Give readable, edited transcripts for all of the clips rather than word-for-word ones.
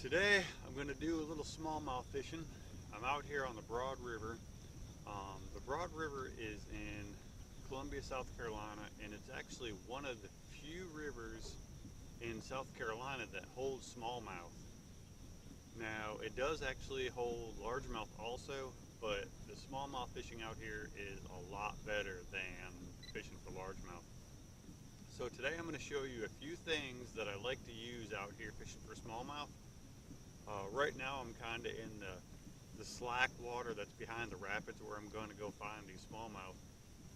Today I'm going to do a little smallmouth fishing. I'm out here on the Broad River. The Broad River is in Columbia, South Carolina, and it's actually one of the few rivers in South Carolina that holds smallmouth. Now it does actually hold largemouth also, but the smallmouth fishing out here is a lot better than fishing for largemouth. So today I'm going to show you a few things that I like to use out here fishing for smallmouth. Right now I'm kind of in the slack water that's behind the rapids where I'm going to go find these smallmouth.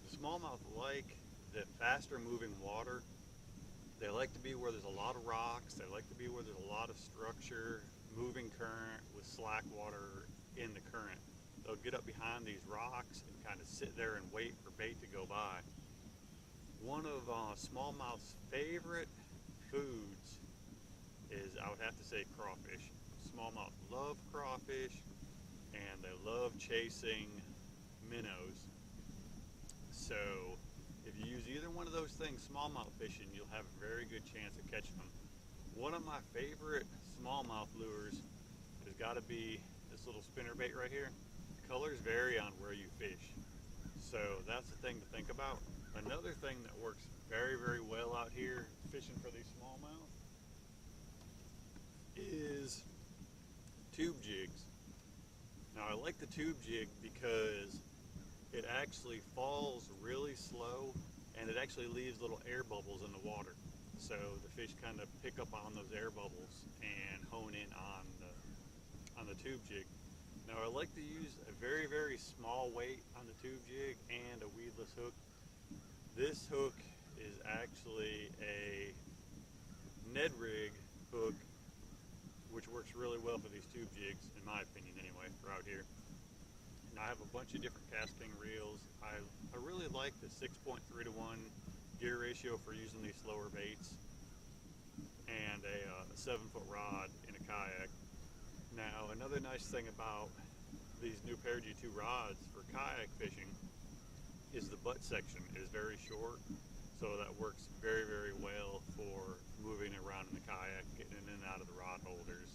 The smallmouth like the faster moving water. They like to be where there's a lot of rocks. They like to be where there's a lot of structure, moving current with slack water in the current. They'll get up behind these rocks and kind of sit there and wait for bait to go by. One of smallmouth's favorite foods is, I would have to say, crawfish. Smallmouth love crawfish and they love chasing minnows. So if you use either one of those things smallmouth fishing, you'll have a very good chance of catching them. One of my favorite smallmouth lures has got to be this little spinner bait right here. The colors vary on where you fish, so that's the thing to think about. Another thing that works very, very well out here fishing for these smallmouth is tube jigs. Now I like the tube jig because it actually falls really slow and it actually leaves little air bubbles in the water. So the fish kind of pick up on those air bubbles and hone in on the tube jig. Now I like to use a very, very small weight on the tube jig and a weedless hook. This hook is actually a Ned rig hook, which works really well for these tube jigs, in my opinion anyway, for out here. And I have a bunch of different casting reels. I really like the 6.3 to 1 gear ratio for using these slower baits, and a 7-foot rod in a kayak. Now another nice thing about these new Pair G2 rods for kayak fishing is the butt section is very short, so that works very, very well for moving around in the kayak, getting in and out of the rod holders.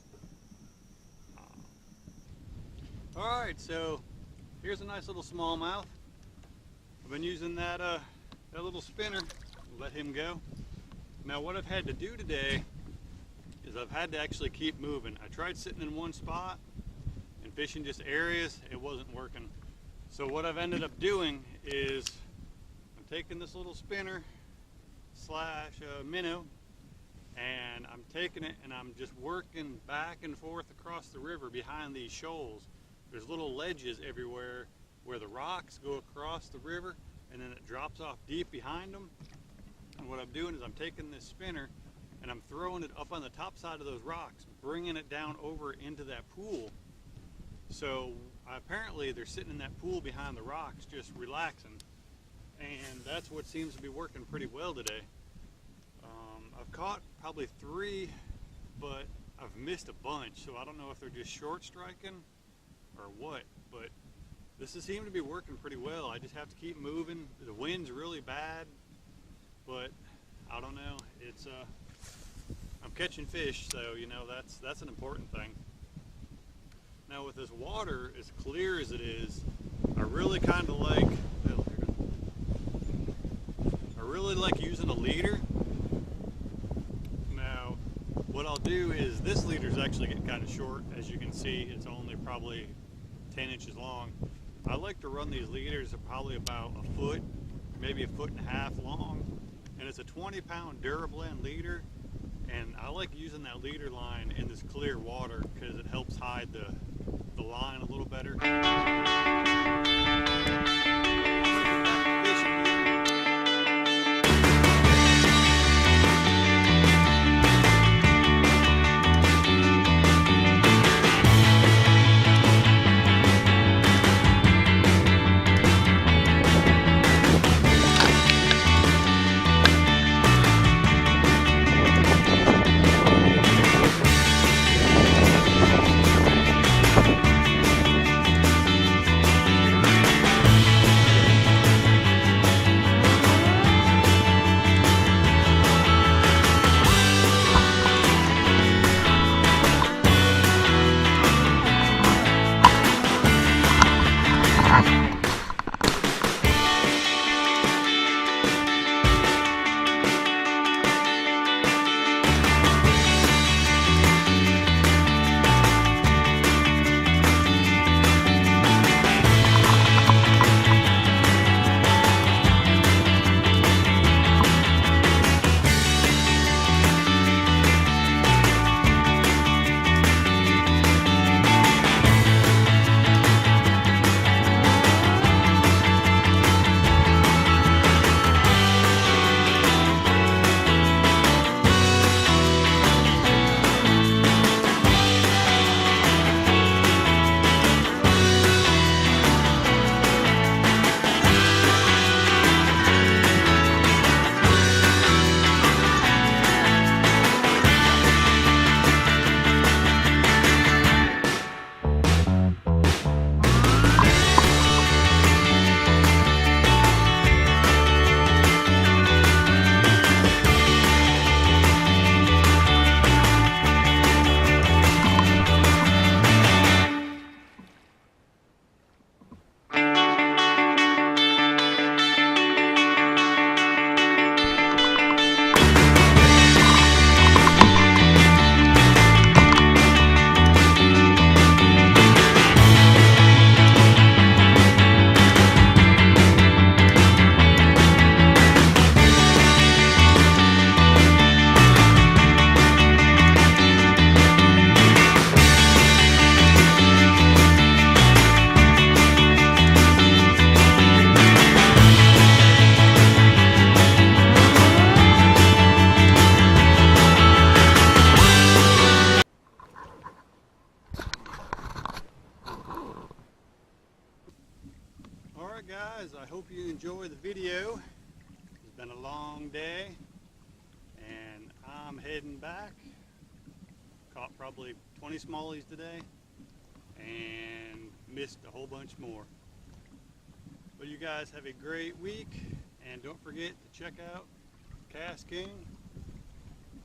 Alright, so here's a nice little smallmouth. I've been using that little spinner, let him go. Now what I've had to do today is I've had to actually keep moving. I tried sitting in one spot and fishing just areas, it wasn't working. So what I've ended up doing is I'm taking this little spinner slash minnow, and I'm taking it and I'm just working back and forth across the river behind these shoals. There's little ledges everywhere where the rocks go across the river and then it drops off deep behind them. And what I'm doing is I'm taking this spinner and I'm throwing it up on the top side of those rocks, bringing it down over into that pool. So apparently they're sitting in that pool behind the rocks just relaxing, and that's what seems to be working pretty well today. I've caught probably 3, but I've missed a bunch, so I don't know if they're just short striking or what, but this has seemed to be working pretty well. I just have to keep moving. The wind's really bad, but I don't know, it's I'm catching fish, so you know that's an important thing. Now with this water as clear as it is, I really kind of like using a leader. Now what I'll do is, this leader is actually getting kind of short. As you can see, it's only probably 10 inches long. I like to run these leaders at probably about a foot, maybe a 1.5 feet long, and it's a 20-pound Durablend leader. And I like using that leader line in this clear water because it helps hide the line a little better. Alright guys, I hope you enjoy the video. It's been a long day and I'm heading back. Caught probably 20 smallies today and missed a whole bunch more. But you guys have a great week, and don't forget to check out Cast King.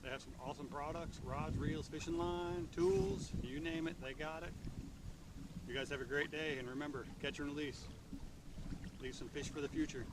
They have some awesome products, rods, reels, fishing line, tools, you name it, they got it. You guys have a great day, and remember, catch and release. Leave some fish for the future.